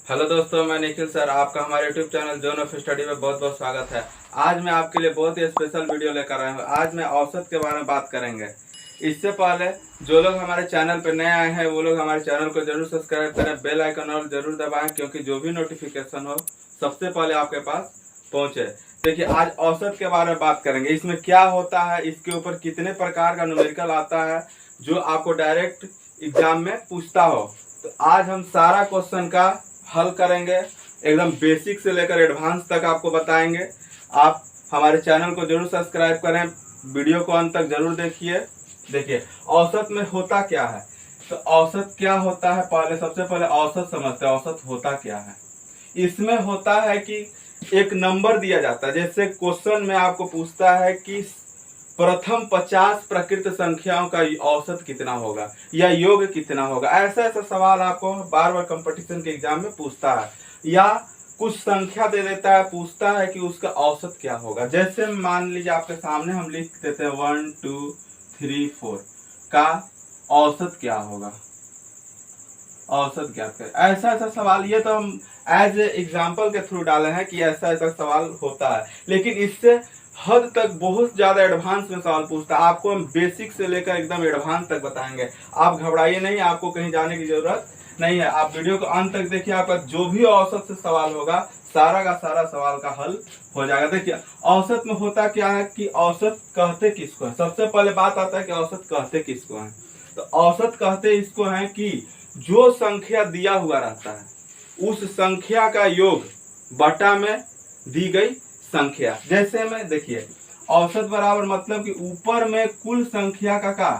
Hello दोस्तों, मैं Nikhil sir, आपका हमारे YouTube channel zone of study में बहुत बहुत स्वागत है। आज मैं आपके लिए बहुत ही स्पेशल वीडियो लेकर आया हूँ। आज मैं औसत के बारे में बात करेंगे। इससे पहले जो लोग हमारे चैनल पर नए आए हैं वो लोग हमारे चैनल को जरूर सब्सक्राइब करें, बेल आइकन और जरूर दबाएं, क्योंकि जो भी नोटिफिकेशन हो सबसे पहले आपके पास पहुँचे। देखिए, आज औसत के बारे में बात करेंगे। इसमें क्या होता है, इसके ऊपर कितने प्रकार का न्यूमेरिकल आता है जो आपको डायरेक्ट एग्जाम में पूछता हो। तो आज हम सारा क्वेश्चन का हल करेंगे, एकदम बेसिक से लेकर एडवांस तक आपको बताएंगे। आप हमारे चैनल को जरूर सब्सक्राइब करें, वीडियो को अंत तक जरूर देखिए। देखिए, औसत में होता क्या है। तो औसत क्या होता है, सबसे पहले औसत समझते हैं। औसत होता क्या है। इसमें होता है कि एक नंबर दिया जाता है। जैसे क्वेश्चन में आपको पूछता है कि प्रथम 50 प्रकृत संख्याओं का औसत कितना होगा या योग कितना होगा। ऐसा ऐसा सवाल आपको बार बार कंपटीशन के एग्जाम में पूछता है, या कुछ संख्या दे देता है, पूछता है कि उसका औसत क्या होगा। जैसे मान लीजिए आपके सामने हम लिख देते हैं 1 2 3 4 का औसत क्या होगा। औसत ज्ञात करें, ऐसा ऐसा सवाल। ये तो हम एज ए एग्जाम्पल के थ्रू डाले हैं कि ऐसा ऐसा सवाल होता है, लेकिन इससे हद तक बहुत ज्यादा एडवांस में सवाल पूछता है। आपको हम बेसिक से लेकर एकदम एडवांस तक बताएंगे। आप घबराइए नहीं, आपको कहीं जाने की जरूरत नहीं है। आप वीडियो को अंत तक देखिए, आपका जो भी औसत से सवाल होगा सारा का सारा सवाल का हल हो जाएगा। देखिए, औसत में होता क्या है कि औसत कहते किसको है। सबसे पहले बात आता है कि औसत कहते किसको है। तो औसत कहते इसको है कि जो संख्या दिया हुआ रहता है उस संख्या का योग बटा में दी गई संख्या। जैसे में देखिए, औसत बराबर मतलब कि ऊपर में कुल संख्या का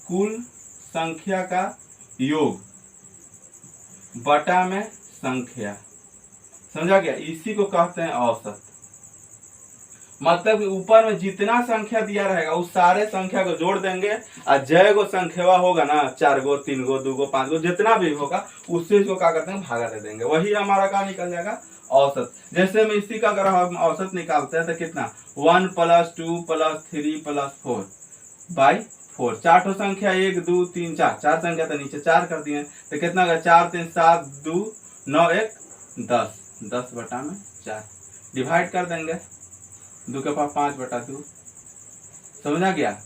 कुल संख्या का योग बटा में संख्या। समझा गया, इसी को कहते हैं औसत। मतलब कि ऊपर में जितना संख्या दिया रहेगा उस सारे संख्या को जोड़ देंगे, और जय गो संख्या होगा ना, 4 गो 3 गो 2 गो 5 गो जितना भी होगा उससे इसको क्या करते हैं, भागा दे देंगे। वही हमारा क्या निकल जाएगा, औसत। जैसे में इसी का अगर हम औसत निकालते हैं तो कितना, 1 + 2 + 3 + 4 बाई 4। 4 ठो संख्या, 1 2 3 4, 4 संख्या तो नीचे 4 कर दिए तो कितना होगा, 4 3 7 2 9 1 10, 10 बटा में 4 डिवाइड कर देंगे, 2 के पास 5 बटा 2। समझा गया।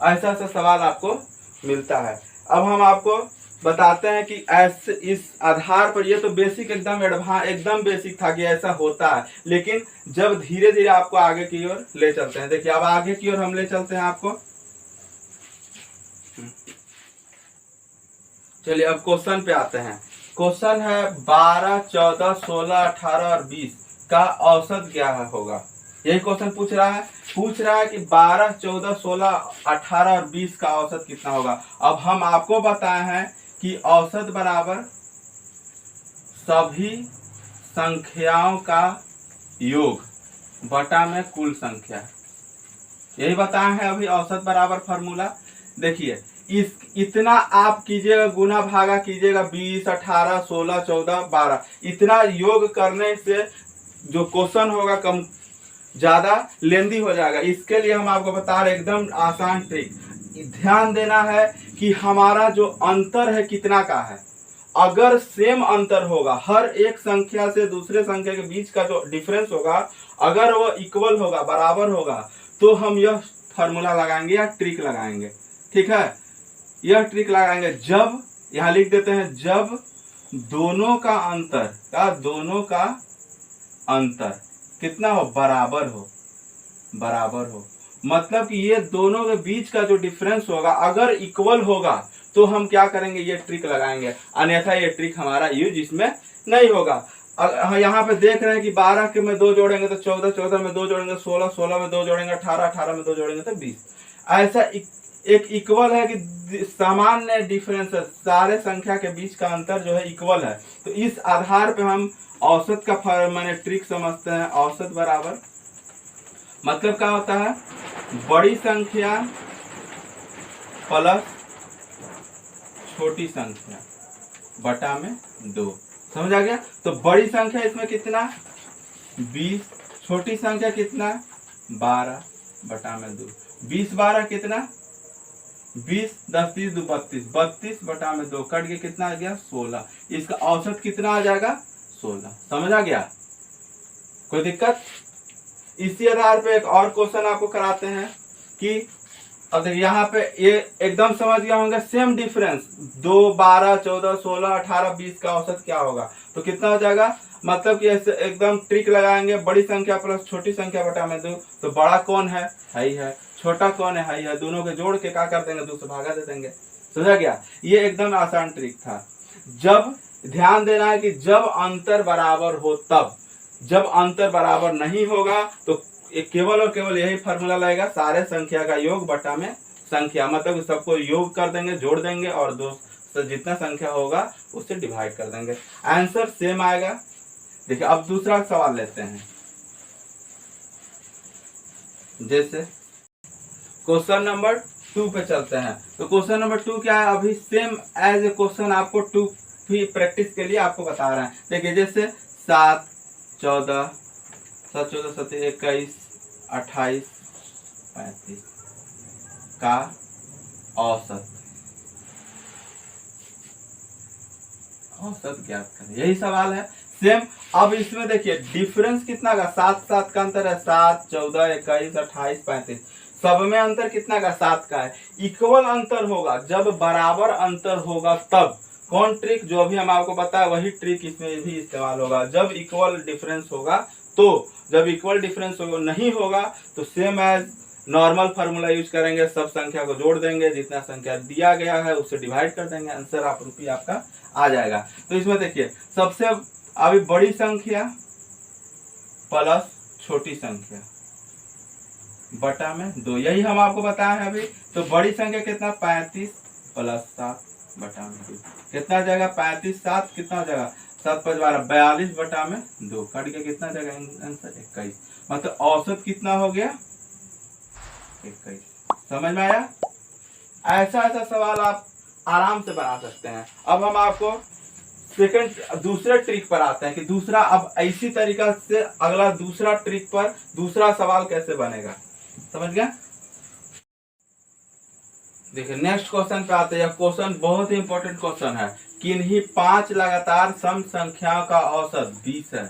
ऐसा ऐसा सवाल आपको मिलता है। अब हम आपको बताते हैं कि ऐसे इस आधार पर, ये तो बेसिक एकदम बेसिक था कि ऐसा होता है, लेकिन जब धीरे धीरे आपको आगे की ओर ले चलते हैं। देखिए, अब आगे की ओर हम ले चलते हैं आपको। चलिए अब क्वेश्चन पे आते हैं। क्वेश्चन है 12 14 16 18 और 20 का औसत क्या होगा। यही क्वेश्चन पूछ रहा है कि 12 14 16 18 और 20 का औसत कितना होगा। अब हम आपको बताए हैं कि औसत बराबर सभी संख्याओं का योग बटा में कुल संख्या। यही बताए हैं अभी औसत बराबर फॉर्मूला। देखिए, इतना आप कीजिएगा, गुना भागा कीजिएगा, 20 18 16 14 12, इतना योग करने से जो क्वेश्चन होगा कम ज्यादा लेंदी हो जाएगा। इसके लिए हम आपको बता रहे एकदम आसान ट्रिक। ध्यान देना है कि हमारा जो अंतर है कितना का है। अगर सेम अंतर होगा, हर एक संख्या से दूसरे संख्या के बीच का जो डिफरेंस होगा, अगर वो इक्वल होगा, बराबर होगा, तो हम यह फॉर्मूला लगाएंगे या ट्रिक लगाएंगे। ठीक है, यह ट्रिक लगाएंगे जब, यहां लिख देते हैं, जब दोनों का अंतर कितना हो, बराबर हो। मतलब कि ये दोनों के बीच का जो डिफरेंस होगा अगर इक्वल होगा तो हम क्या करेंगे, ये ट्रिक लगाएंगे, अन्यथा ये ट्रिक हमारा यूज इसमें नहीं होगा। यहाँ पे देख रहे हैं कि 12 के में 2 जोड़ेंगे तो 14, 14 में 2 जोड़ेंगे 16, 16 में 2 जोड़ेंगे 18, 18 में 2 जोड़ेंगे तो 20। ऐसा एक इक्वल है कि सामान्य डिफरेंस है, सारे संख्या के बीच का अंतर जो है इक्वल है। तो इस आधार पे हम औसत का मैंने ट्रिक समझते हैं। औसत बराबर मतलब क्या होता है, बड़ी संख्या प्लस छोटी संख्या बटा में 2। समझा गया। तो बड़ी संख्या इसमें कितना, 20, छोटी संख्या कितना, 12 बटा में 2। 20 12 कितना, 20 10 30 2 32, 32 बटा में 2 कट के कितना आ गया, 16। इसका औसत कितना आ जाएगा, 16। समझ आ गया? कोई दिक्कत? इसी आधार पे एक और क्वेश्चन आपको कराते हैं कि अब देखिए यहाँ पे ये एकदम समझ गया होंगे सेम डिफरेंस 2, 12, 14, 16, 18, 20 का औसत क्या होगा। तो कितना हो जाएगा, मतलब कि ऐसे एकदम ट्रिक लगाएंगे, बड़ी संख्या प्लस छोटी संख्या बटा में 2। तो बड़ा कौन है, हाई है, छोटा कौन है, हाई है, दोनों के जोड़ के क्या कर देंगे, 2 से भागा दे देंगे। समझा गया? ये एकदम आसान ट्रिक था। जब ध्यान देना है कि जब अंतर बराबर हो तब, जब अंतर बराबर नहीं होगा तो केवल और केवल यही फार्मूला लगेगा, सारे संख्या का योग बटा में संख्या, मतलब सबको योग कर देंगे, जोड़ देंगे और 2 से जितना संख्या होगा उससे डिवाइड कर देंगे, आंसर सेम आएगा। देखिए अब दूसरा सवाल लेते हैं। जैसे क्वेश्चन नंबर 2 पे चलते हैं। तो क्वेश्चन नंबर 2 क्या है, अभी सेम एज ए क्वेश्चन आपको 2 भी प्रैक्टिस के लिए आपको बता रहे हैं। देखिए जैसे 7, 14, 7, 14, 17, 21, 28, 35 का औसत ज्ञात करें, यही सवाल है सेम। अब इसमें देखिए डिफरेंस कितना का, 7 7 का अंतर है, 7, 14, 21, 28, 35, सब में अंतर कितना का, 7 का है। इक्वल अंतर होगा, जब बराबर अंतर होगा तब कौन ट्रिक, जो अभी हम आपको बताया वही ट्रिक इसमें भी इस्तेमाल होगा। जब इक्वल डिफरेंस होगा तो, जब इक्वल डिफरेंस होगा नहीं होगा तो same as normal formula use करेंगे, सब संख्या को जोड़ देंगे, जितना संख्या दिया गया है उससे डिवाइड कर देंगे, आंसर आप रुपया आपका आ जाएगा। तो इसमें देखिए सबसे अभी बड़ी संख्या प्लस छोटी संख्या बटा में 2, यही हम आपको बताए हैं अभी। तो बड़ी संख्या कितना, 35 प्लस 7 बटा में 2, कितना जाएगा, 35, 7 कितना हो जाएगा, 7 5 12, 42 बटा में 2, कट के कितना जाएगा आंसर 21। मतलब औसत कितना हो गया, 21। समझ में आया? ऐसा ऐसा सवाल आप आराम से बना सकते हैं। अब हम आपको दूसरे ट्रिक पर आते हैं कि दूसरा, अब इसी तरीका से अगला दूसरा ट्रिक पर दूसरा सवाल कैसे बनेगा। समझ गया? देखिए नेक्स्ट क्वेश्चन पे आते हैं। क्वेश्चन बहुत ही इंपॉर्टेंट क्वेश्चन है। किन्हीं 5 लगातार सम संख्याओं का औसत 20 है,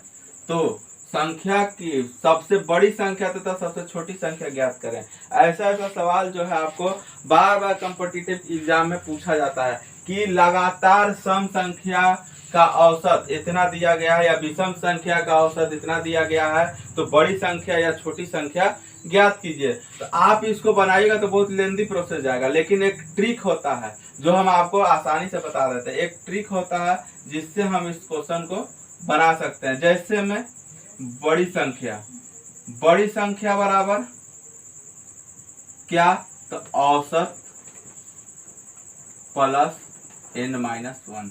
तो संख्या की सबसे बड़ी संख्या तथा सबसे छोटी संख्या ज्ञात करें। ऐसा ऐसा सवाल जो है आपको बार बार कॉम्पिटिटिव एग्जाम में पूछा जाता है कि लगातार सम संख्या का औसत इतना दिया गया है या विषम संख्या का औसत इतना दिया गया है, तो बड़ी संख्या या छोटी संख्या ज्ञात कीजिए। तो आप इसको बनाइएगा तो बहुत लेंदी प्रोसेस जाएगा, लेकिन एक ट्रिक होता है जो हम आपको आसानी से बता देते हैं। एक ट्रिक होता है जिससे हम इस क्वेश्चन को बना सकते हैं। जैसे में बड़ी संख्या बराबर क्या, तो औसत प्लस n-1,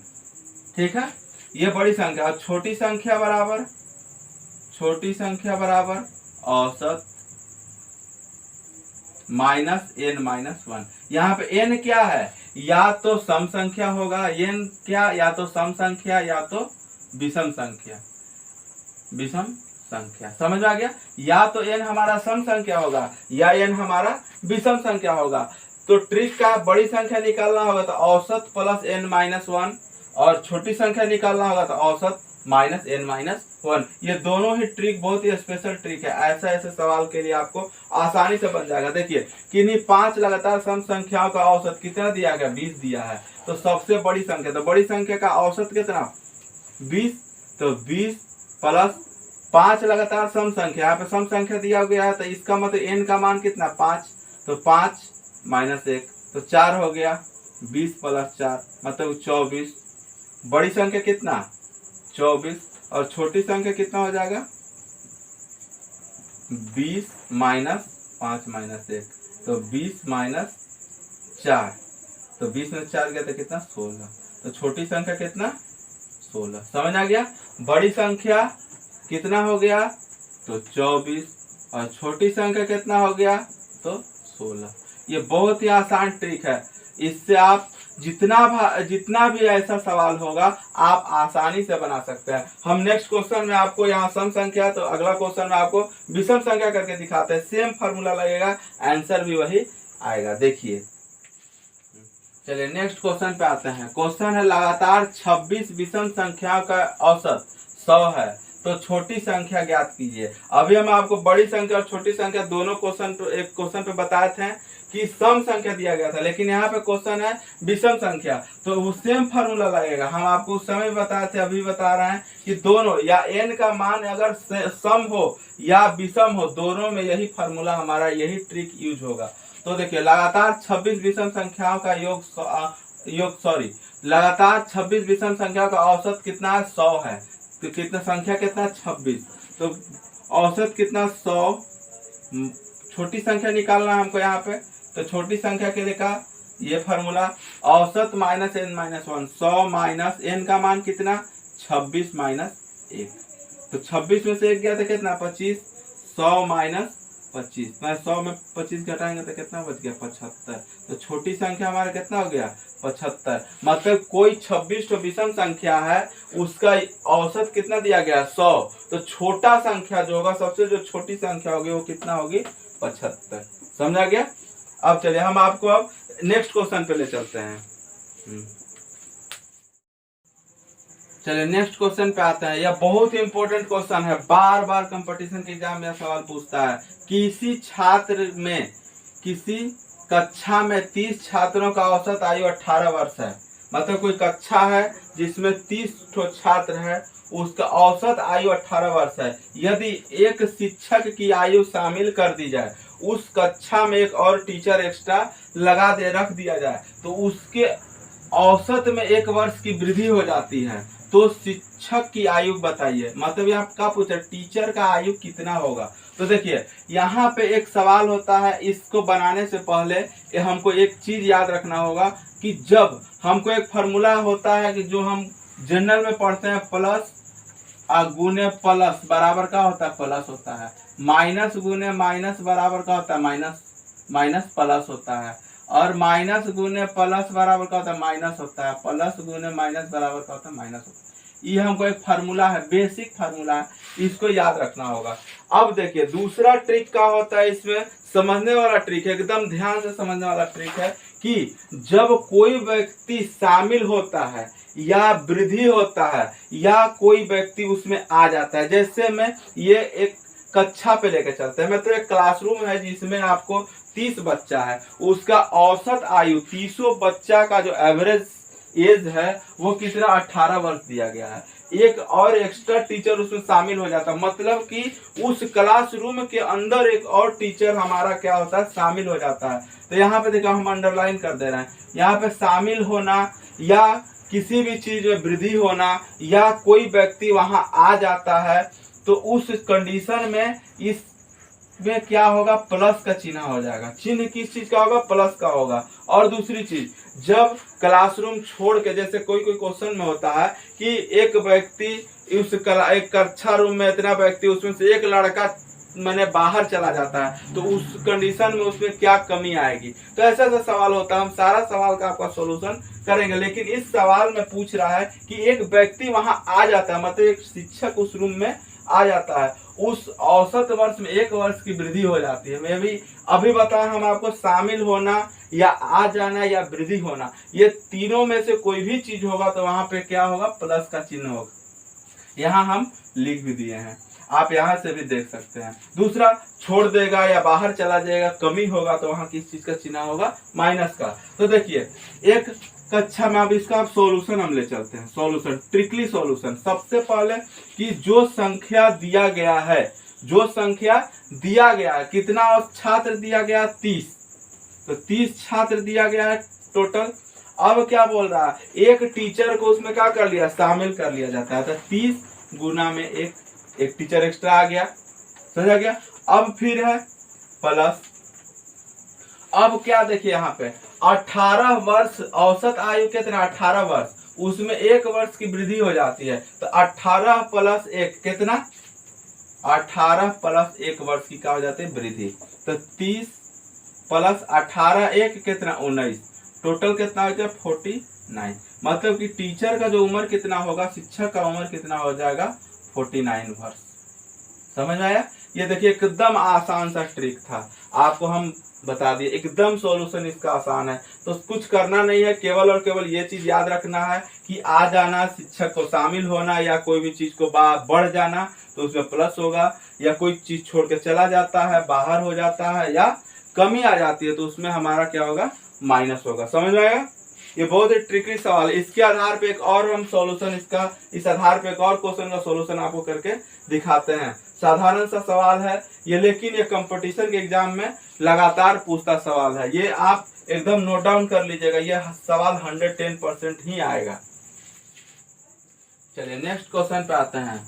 ठीक है, ये बड़ी संख्या। और छोटी संख्या बराबर औसत माइनस n-1। यहाँ पे n क्या है, या तो सम संख्या होगा, n क्या, या तो सम संख्या या तो विषम संख्या। समझ में आ गया? या तो n हमारा सम संख्या होगा या n हमारा विषम संख्या होगा। तो ट्रिक का बड़ी संख्या निकालना होगा तो औसत प्लस n-1, और छोटी संख्या निकालना होगा तो औसत माइनस n-1। ये दोनों ही ट्रिक बहुत ही स्पेशल ट्रिक है। ऐसे ऐसे सवाल के लिए आपको आसानी से बन जाएगा। देखिए किन्हीं 5 लगातार सम संख्याओं का औसत कितना दिया गया, 20 दिया है। तो सबसे बड़ी संख्या, तो बड़ी संख्या का औसत कितना, 20। तो 20 प्लस 5 लगातार सम संख्या, यहाँ पे सम संख्या दिया गया है तो इसका मतलब n का मान कितना, 5। तो 5 माइनस 1 तो 4 हो गया, 20 प्लस 4 मतलब 24। बड़ी संख्या कितना, 24, और छोटी संख्या कितना हो जाएगा, 20 माइनस 5 माइनस 1, तो 20 माइनस 4, तो 20 में 4 गया तो कितना, 16। तो छोटी संख्या कितना, 16। समझ आ गया? बड़ी संख्या कितना हो गया, तो 24, और छोटी संख्या कितना हो गया, तो 16। ये बहुत ही आसान ट्रिक है। इससे आप जितना भी ऐसा सवाल होगा आप आसानी से बना सकते हैं। हम नेक्स्ट क्वेश्चन में आपको यहाँ सम संख्या, तो अगला क्वेश्चन में आपको विषम संख्या करके दिखाते हैं। सेम फार्मूला लगेगा, आंसर भी वही आएगा। देखिए चलिए नेक्स्ट क्वेश्चन पे आते हैं। क्वेश्चन है लगातार 26 विषम संख्याओं का औसत 100 है तो छोटी संख्या ज्ञात कीजिए। अभी हम आपको बड़ी संख्या और छोटी संख्या दोनों एक क्वेश्चन पे बताए थे कि सम संख्या दिया गया था, लेकिन यहाँ पे क्वेश्चन है विषम संख्या, तो वो सेम फार्मूला लगेगा। हम आपको उस समय बताए थे, अभी बता रहे हैं कि दोनों या n का मान अगर सम हो या विषम हो, दोनों में यही फार्मूला हमारा, यही ट्रिक यूज होगा। तो देखिए लगातार 26 विषम संख्याओं का लगातार 26 विषम संख्याओं का औसत कितना है? 100 है। तो कितना संख्या कितना? 26। तो औसत कितना? 100। छोटी संख्या निकालना है हमको यहाँ पे, तो छोटी संख्या के लिए का ये फार्मूला औसत minus n minus 1, 100 minus n का मान कितना? 26 माइनस 1। तो 26 में से 1 गया तो कितना? 25। 100 माइनस 25, मैं 100 में 25 घटाएंगे तो कितना बच गया? 75। तो छोटी संख्या हमारा कितना हो गया? 75। मतलब कोई 26 तो विषम संख्या है, उसका औसत कितना दिया गया? 100। तो छोटा संख्या जो होगा, सबसे जो छोटी संख्या होगी वो कितना होगी? 75। समझा गया? अब चलिए हम आपको अब नेक्स्ट क्वेश्चन पे ले चलते हैं। चलिए नेक्स्ट क्वेश्चन पे आते हैं। यह बहुत ही इंपॉर्टेंट क्वेश्चन है, बार बार कंपटीशन के एग्जाम में सवाल पूछता है। किसी कक्षा में 30 छात्रों का औसत आयु 18 वर्ष है। मतलब कोई कक्षा है जिसमें 30 छात्र है, उसका औसत आयु 18 वर्ष है। यदि एक शिक्षक की आयु शामिल कर दी जाए, उस कक्षा में एक और टीचर एक्स्ट्रा रख दिया जाए, तो उसके औसत में 1 वर्ष की वृद्धि हो जाती है। तो शिक्षक की आयु बताइए। मतलब यहाँ क्या पूछा? टीचर का आयु कितना होगा? तो देखिए यहाँ पे एक सवाल होता है, इसको बनाने से पहले हमको एक चीज याद रखना होगा कि जब हमको एक फार्मूला होता है कि जो हम जनरल में पढ़ते हैं, प्लस गुने प्लस बराबर का होता है? प्लस होता है। माइनस गुने माइनस बराबर का होता है? माइनस प्लस होता है। और माइनस गुने प्लस बराबर का होता है? माइनस होता है। प्लस गुने माइनस बराबर का होता है? माइनस होता है। ये हमको एक फार्मूला है, बेसिक फार्मूला है, इसको याद रखना होगा। अब देखिए दूसरा ट्रिक क्या होता है, इसमें समझने वाला ट्रिक है, एकदम ध्यान से समझने वाला ट्रिक है कि जब कोई व्यक्ति शामिल होता है या वृद्धि होता है या कोई व्यक्ति उसमें आ जाता है, जैसे मैं ये एक कक्षा पे लेकर चलते हैं, मतलब एक क्लासरूम है जिसमें आपको 30 बच्चा है, उसका औसत आयु 30 बच्चा का जो एवरेज एज है वो कितना? 18 वर्ष दिया गया है। एक और एक्स्ट्रा टीचर उसमें शामिल हो जाता है, मतलब कि उस क्लासरूम के अंदर एक और टीचर हमारा क्या होता है? शामिल हो जाता है। तो यहाँ पे देखो हम अंडरलाइन कर दे रहे हैं, यहाँ पे शामिल होना या किसी भी चीज में वृद्धि होना या कोई व्यक्ति वहां आ जाता है, तो उस कंडीशन में इसमें क्या होगा? प्लस का चिन्ह हो जाएगा। चिन्ह किस चीज का होगा? प्लस का होगा। और दूसरी चीज, जब क्लासरूम छोड़ के, जैसे कोई क्वेश्चन में होता है कि एक व्यक्ति एक कक्षा रूम में इतना व्यक्ति, उसमें से एक लड़का मैंने बाहर चला जाता है, तो उस कंडीशन में उसमें क्या कमी आएगी? तो ऐसा ऐसा सवाल होता है। हम सारा सवाल का आपका सॉल्यूशन करेंगे, लेकिन इस सवाल में पूछ रहा है कि एक व्यक्ति वहां आ जाता है, मतलब एक शिक्षक उस रूम में आ जाता है, उस औसत वर्ष में 1 वर्ष की वृद्धि हो जाती है। मैं भी अभी बताया हम आपको, शामिल होना या आ जाना या वृद्धि होना, ये तीनों में से कोई भी चीज होगा तो वहां पे क्या होगा? प्लस का चिन्ह होगा। यहाँ हम लिख भी दिए हैं, आप यहाँ से भी देख सकते हैं। दूसरा, छोड़ देगा या बाहर चला जाएगा, कमी होगा, तो वहां किस चीज का चिन्ह होगा? माइनस का। तो देखिए एक कक्षा में अब इसका आप सॉल्यूशन हम ले चलते हैं। Solution, tricky solution. सबसे पहले कि जो संख्या दिया गया है, कितना छात्र दिया गया? 30। तो 30 छात्र दिया गया है टोटल। अब क्या बोल रहा है? एक टीचर को उसमें क्या कर लिया? शामिल कर लिया जाता है। तो 30 गुना में एक टीचर एक्स्ट्रा आ गया। समझा गया? अब फिर है प्लस। अब क्या देखिए यहाँ पे 18 वर्ष औसत आयु कितना? 18 वर्ष, उसमें 1 वर्ष की वृद्धि हो जाती है। तो 18 प्लस 1 कितना? 18 प्लस 1 वर्ष की क्या हो जाती है? वृद्धि। तो 30 प्लस 18 1 कितना? 19। टोटल कितना हो जाएगा? 49। मतलब कि टीचर का जो उम्र कितना होगा? शिक्षक का उम्र कितना हो जाएगा? 49 वर्ष। समझ आया? ये देखिए एकदम आसान सा ट्रिक था, आपको हम बता दिए, एकदम सॉल्यूशन इसका आसान है। तो कुछ करना नहीं है, केवल और केवल ये चीज याद रखना है कि आ जाना, शिक्षक को शामिल होना, या कोई भी चीज को बढ़ जाना तो उसमें प्लस होगा, या कोई चीज छोड़ के चला जाता है, बाहर हो जाता है, या कमी आ जाती है तो उसमें हमारा क्या होगा, माइनस होगा। समझ में आएगा? ये बहुत ही ट्रिकी सवाल है। इसके आधार पे एक और हम सॉल्यूशन इस आधार पे एक और क्वेश्चन का सॉल्यूशन आपको करके दिखाते हैं। साधारण सा सवाल है ये, लेकिन ये कंपटीशन के एग्जाम में लगातार पूछता सवाल है। ये आप एकदम नोट डाउन कर लीजिएगा, ये सवाल 110% ही आएगा। चलिए नेक्स्ट क्वेश्चन पे आते हैं।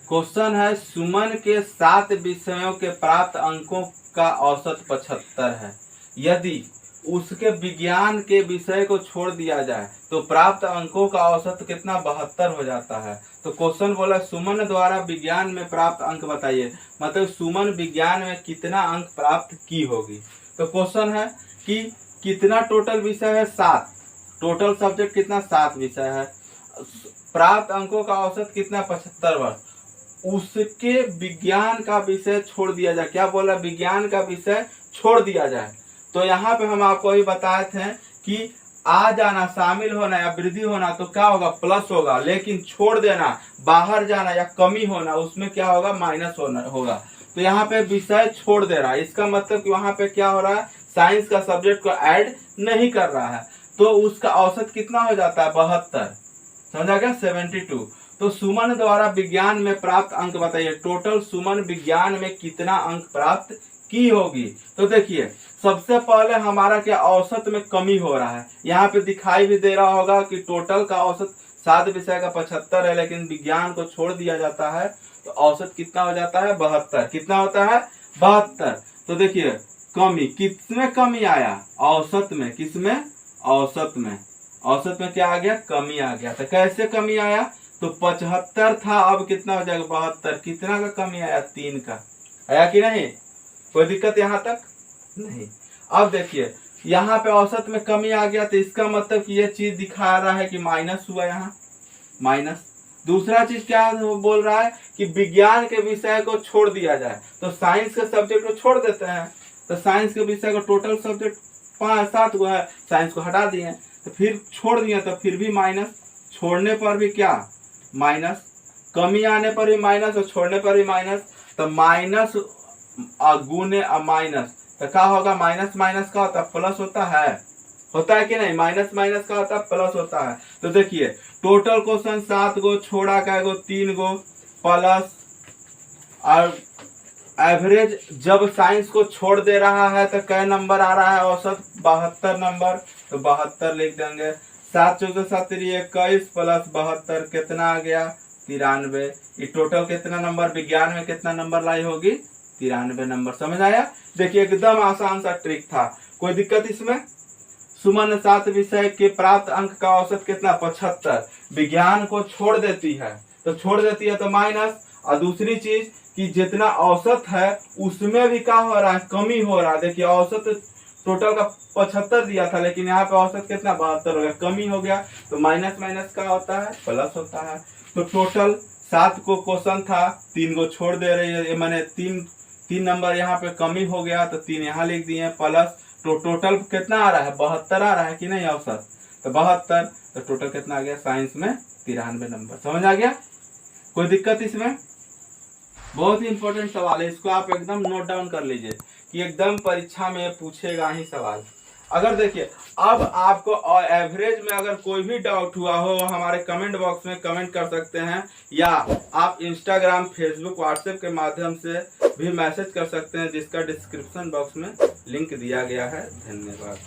क्वेश्चन है, सुमन के 7 विषयों के प्राप्त अंकों का औसत 75 है। यदि उसके विज्ञान के विषय को छोड़ दिया जाए तो प्राप्त अंकों का औसत कितना, 72 हो जाता है। तो क्वेश्चन बोला सुमन द्वारा विज्ञान में प्राप्त अंक बताइए, मतलब सुमन विज्ञान में कितना अंक प्राप्त की होगी। तो क्वेश्चन है कि कितना टोटल विषय है, 7, टोटल सब्जेक्ट कितना, 7 विषय है, प्राप्त अंकों का औसत कितना, 75 वर्ष। उसके विज्ञान का विषय छोड़ दिया जाए, क्या बोला, विज्ञान का विषय छोड़ दिया जाए। तो यहाँ पे हम आपको अभी बताए थे कि आ जाना, शामिल होना या वृद्धि होना तो क्या होगा, प्लस होगा, लेकिन छोड़ देना, बाहर जाना या कमी होना, उसमें क्या होगा, माइनस होगा। तो यहाँ पे विषय छोड़ दे रहा है, इसका मतलब कि वहां पे क्या हो रहा है, साइंस का सब्जेक्ट को ऐड नहीं कर रहा है, तो उसका औसत कितना हो जाता है, 72। समझा क्या, 72। तो सुमन द्वारा विज्ञान में प्राप्त अंक बताइए, टोटल सुमन विज्ञान में कितना अंक प्राप्त की होगी। तो देखिए सबसे पहले हमारा क्या, औसत में कमी हो रहा है। यहाँ पे दिखाई भी दे रहा होगा कि टोटल का औसत 7 विषय का 75 है, लेकिन विज्ञान को छोड़ दिया जाता है तो औसत कितना हो जाता है, 72। कितना होता है, 72। तो देखिए कमी, किसमें कमी आया, औसत में, किसमें, औसत में। औसत में क्या आ गया, कमी आ गया। तो कैसे कमी आया, तो 75 था, अब कितना हो जाएगा, 72। कितना का कमी आया, 3 का। आया कि नहीं, कोई दिक्कत यहाँ तक नहीं। अब देखिए यहाँ पे औसत में कमी आ गया, तो इसका मतलब कि ये चीज दिखा रहा है कि माइनस हुआ, यहाँ माइनस। दूसरा चीज क्या बोल रहा है कि विज्ञान के विषय को छोड़ दिया जाए, तो साइंस के सब्जेक्ट को छोड़ देते हैं, तो साइंस के विषय को टोटल सब्जेक्ट 5-7 को है, साइंस को हटा दिए, तो फिर छोड़ दिए तो फिर भी माइनस, छोड़ने पर भी क्या, माइनस, कमी आने पर भी माइनस और छोड़ने पर भी माइनस। तो माइनस गुने माइनस, तो क्या होगा, माइनस माइनस का होता है प्लस होता है कि नहीं, माइनस माइनस का होता है प्लस होता है। तो देखिए टोटल क्वेश्चन 7 गो, छोड़ा क्या गो, 3 गो, प्लस, और एवरेज जब साइंस को छोड़ दे रहा है तो क्या नंबर आ रहा है, औसत 72 नंबर। तो 72 लिख देंगे, 7 चौके 7 21 प्लस 72 कितना आ गया, 93। ये टोटल कितना नंबर, विज्ञान में कितना नंबर लाई होगी, 93 नंबर। समझ आया? देखिए एकदम आसान सा ट्रिक था, कोई दिक्कत इसमें। सुमन 7 विषय के प्राप्त अंक का औसत कितना, 75। विज्ञान को छोड़ देती है तो माइनस, और दूसरी चीज कि जितना औसत है उसमें भी क्या हो रहा है, कमी हो रहा है। देखिए औसत टोटल का 75 दिया था, लेकिन यहाँ पे औसत कितना, 72 हो गया, कमी हो गया। तो माइनस माइनस का होता है प्लस होता है। तो टोटल 7 को क्वेश्चन था, 3 को छोड़ दे रही है, मैंने 3 नंबर यहाँ पे कमी हो गया, तो 3 यहाँ लिख दिए, प्लस। तो टोटल कितना आ रहा है, 72 आ रहा है कि नहीं औसत, तो 72। तो टोटल कितना आ गया, साइंस में 93 नंबर। समझ आ गया, कोई दिक्कत इसमें? बहुत ही इंपॉर्टेंट सवाल है, इसको आप एकदम नोट डाउन कर लीजिए कि एकदम परीक्षा में पूछेगा ही सवाल। अगर देखिए अब आपको एवरेज में अगर कोई भी डाउट हुआ हो, हमारे कमेंट बॉक्स में कमेंट कर सकते हैं, या आप इंस्टाग्राम, फेसबुक, व्हाट्सएप के माध्यम से भी मैसेज कर सकते हैं, जिसका डिस्क्रिप्शन बॉक्स में लिंक दिया गया है। धन्यवाद।